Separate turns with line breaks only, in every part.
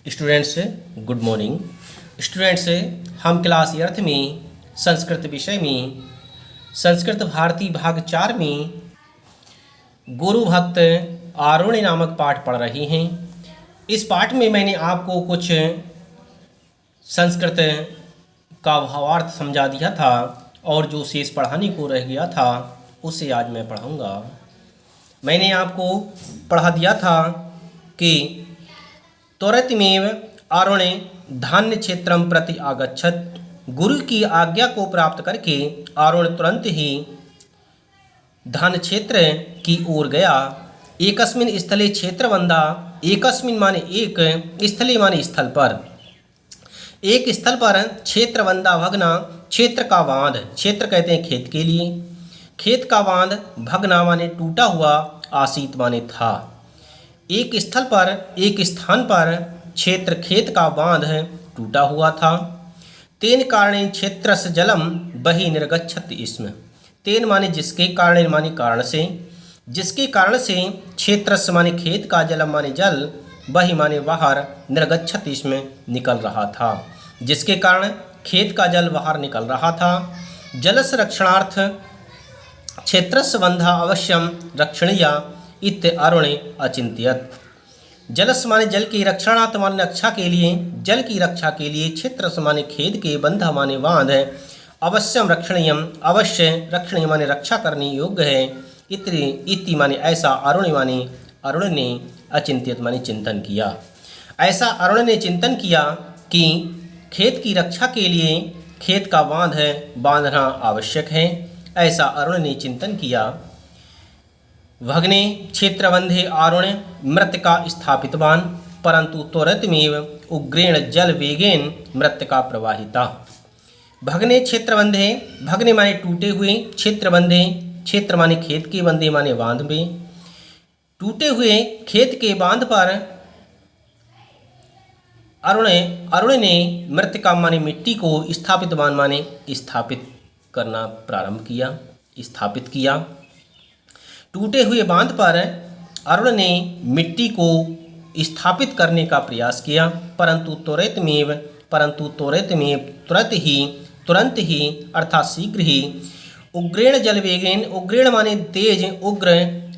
Students good morning. Students हम class 8 में संस्कृत विषय में संस्कृत भारती भाग 4 में गुरु भक्त आरुणि नामक पाठ पढ़ रहे हैं। इस पाठ में मैंने आपको कुछ संस्कृत का भावार्थ समझा दिया था और जो शेष पढ़ाने को रह गया था उसे आज मैं पढ़ाऊंगा। मैंने आपको पढ़ा दिया था कि त्वरितमेव आरुणे धान्य क्षेत्रम प्रति आगच्छत। गुरु की आज्ञा को प्राप्त करके आरुण तुरंत ही धान्य क्षेत्र की ओर गया। एकस्मिन स्थले क्षेत्रवंदा, एकस्मिन माने एक, स्थले माने स्थल पर, एक स्थल पर क्षेत्रवंदा भगना, क्षेत्र का बांध, क्षेत्र कहते हैं खेत के लिए, खेत का बांध, भगना माने टूटा हुआ, आसीत माने था। एक स्थल पर, एक स्थान पर क्षेत्र खेत का बांध टूटा हुआ था। तेन कारणे क्षेत्रस्य जलम बहि निर्गच्छत इसमें। तेन माने जिसके कारण, माने कारण से, जिसके कारण से क्षेत्रस्य माने खेत का, जलम माने जल, बहि माने बाहर, निर्गच्छत इसमें निकल रहा था, जिसके कारण खेत का जल बाहर निकल रहा था। जलस्य रक्षणार्थ क्षेत्रस्य बंधा अवश्यम रक्षणीया इत अरुणे अचिंत्यत। जलस्य माने जल की रक्षणार्थ माने रक्षा के लिए, जल की रक्षा के लिए, क्षेत्र माने खेत के, बंधा माने बांध, अवश्यम रक्षणीयम, अवश्य रक्षणीय माने रक्षा करने योग्य है, इति माने ऐसा, अरुण माने अरुण ने, अचिंत्यत माने चिंतन किया। ऐसा अरुण ने चिंतन किया कि खेत की रक्षा के लिए खेत का बांध है, बांधना आवश्यक है। ऐसा अरुण ने चिंतन किया। भग्ने क्षेत्रबंधे आरुण मृत्तिका स्थापितवान, परंतु त्वरितमेव उग्रेण जल वेगेन मृत्तिका प्रवाहिता। भग्ने क्षेत्रबंधे, भग्ने माने टूटे हुए, क्षेत्रबंधे, क्षेत्र माने खेत के, बंधे माने बांध में, टूटे हुए खेत के बांध पर अरुण ने मृत्तिका माने मिट्टी को, स्थापितवान माने स्थापित करना प्रारंभ किया, स्थापित किया। टूटे हुए बांध पर अरुण ने मिट्टी को स्थापित करने का प्रयास किया, परंतु तुरंत ही अर्थात शीघ्र ही, उग्रेण जल वेगेन, उग्रेण माने तेज, उग्र,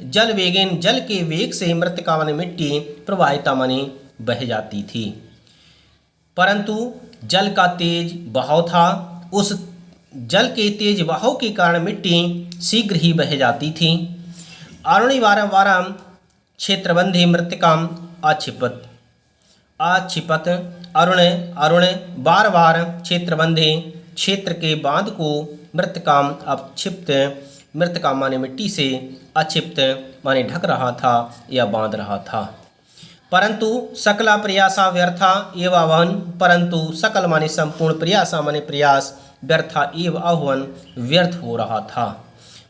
जल वेगेन जल के वेग से, मृत्तिका माने मिट्टी, प्रवाहिता माने बह जाती थी। परंतु जल का तेज बहाव था, उस जल के तेज बहाव के कारण मिट्टी शीघ्र ही बह जाती थी। आरुणि वारम क्षेत्रबंधे मृत्तिकाम आक्षिपत। अरुण बार बार क्षेत्रबंधे, क्षेत्र के बांध को, मृत्तिकाम अपक्षिप्त, मृत्तिका माने मिट्टी से, अक्षिप्त माने ढक रहा था या बांध रहा था। परंतु सकला प्रयासा व्यर्था एव आह्वन, परंतु सकल माने संपूर्ण, प्रयासा माने प्रयास, व्यर्था एव आह्वन व्यर्थ हो रहा था,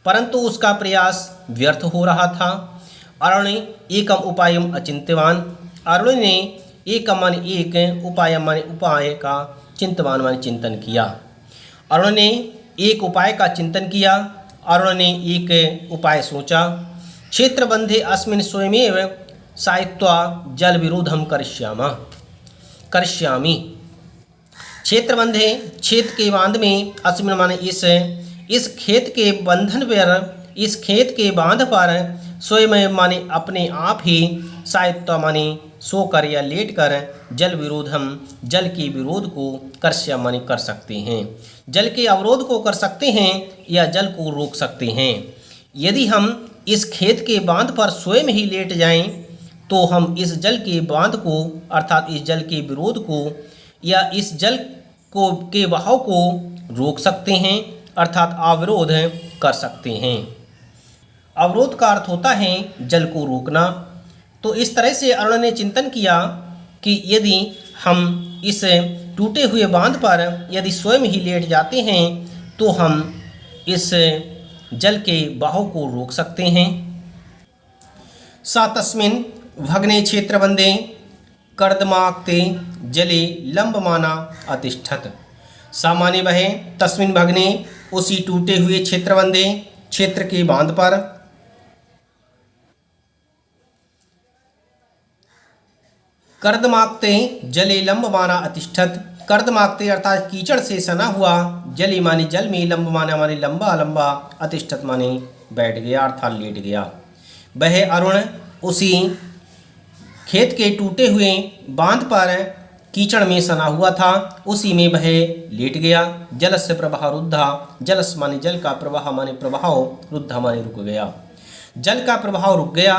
परंतु उसका प्रयास व्यर्थ हो रहा था। अरुण एकम उपायम अचिंत्यवान, अरुण ने एकम माने एक, उपायम माने उपाय का, चिंतवान माने चिंतन किया। अरुण ने एक उपाय का चिंतन किया, अरुण ने एक उपाय सोचा। क्षेत्रबंधे अस्मिन् स्वयमेव सायित्वा जल विरोधम करिष्यामि। क्षेत्रबंधे, क्षेत्र के बांध में, अस्मिन् माने इस खेत के बंधन पर, इस खेत के बांध पर, स्वयं माने अपने आप ही, सायित्व माने सोकर या लेट कर, जल विरोधम जल के विरोध को, कर्ष्य माने कर सकते हैं, जल के अवरोध को कर सकते हैं या जल को रोक सकते हैं। यदि हम इस खेत के बांध पर स्वयं ही लेट जाएं तो हम इस जल के बांध को, अर्थात इस जल के विरोध को या इस जल को के बहाव को रोक सकते हैं, अर्थात अवरोध कर सकते हैं। अवरोध का अर्थ होता है जल को रोकना। तो इस तरह से अरुण ने चिंतन किया कि यदि हम इस टूटे हुए बांध पर यदि स्वयं ही लेट जाते हैं तो हम इस जल के बहाव को रोक सकते हैं। सा तस्मिन् भग्ने क्षेत्रबंधे कर्दमाक्ते जले लंबमाना अतिष्ठत। सामान्य वह तस्मिन् भग्ने, उसी टूटे हुए क्षेत्रबंधे, क्षेत्र के बांध पर, कर्दमाक्ते जले लंबमाना अतिष्ठत। कर्दमाक्ते अर्थात कीचड़ से सना हुआ, जले माने जल में, लंब माने लंबा लंबा, अतिष्ठत माने बैठ गया अर्थात लेट गया। वह अरुण उसी खेत के टूटे हुए बांध पर कीचड़ में सना हुआ था, उसी में वह लेट गया। जलस्य प्रवाह रुद्धा, जलस माने जल का, प्रवाह माने प्रवाह, रुद्धा माने रुक गया। जल का प्रवाह रुक गया।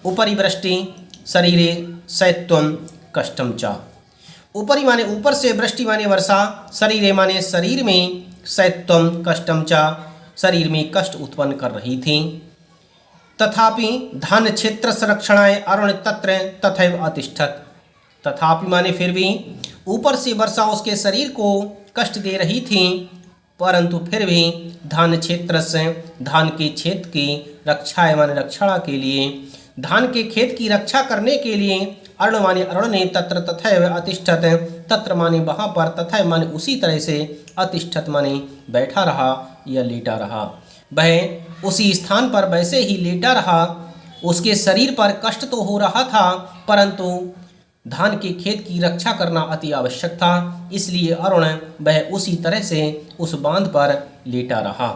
उपरि वृष्टि शरीरे शैत्यं कष्टम च। ऊपरी माने ऊपर से, वृष्टि माने वर्षा, शरीरे माने शरीर में, शैत्यं कष्टम च शरीर में कष्ट उत्पन्न कर रही थी। तथापि धान्य क्षेत्र संरक्षणाय अरुण तत्र तथैव अतिष्ठत। तथापि माने फिर भी, ऊपर से वर्षा उसके शरीर को कष्ट दे रही थी, परंतु फिर भी धान क्षेत्र से, धान के क्षेत्र की रक्षा माने रक्षणा के लिए, धान के खेत की रक्षा करने के लिए अरुण माने अरुण ने तत्र तथैव अतिष्ठत, तत्र माने वहाँ पर, तथैव माने उसी तरह से, अतिष्ठत माने बैठा रहा या लेटा रहा। वह उसी स्थान पर वैसे ही लेटा रहा। उसके शरीर पर कष्ट तो हो रहा था, परंतु धान के खेत की रक्षा करना अति आवश्यक था, इसलिए अरुण वह उसी तरह से उस बांध पर लेटा रहा।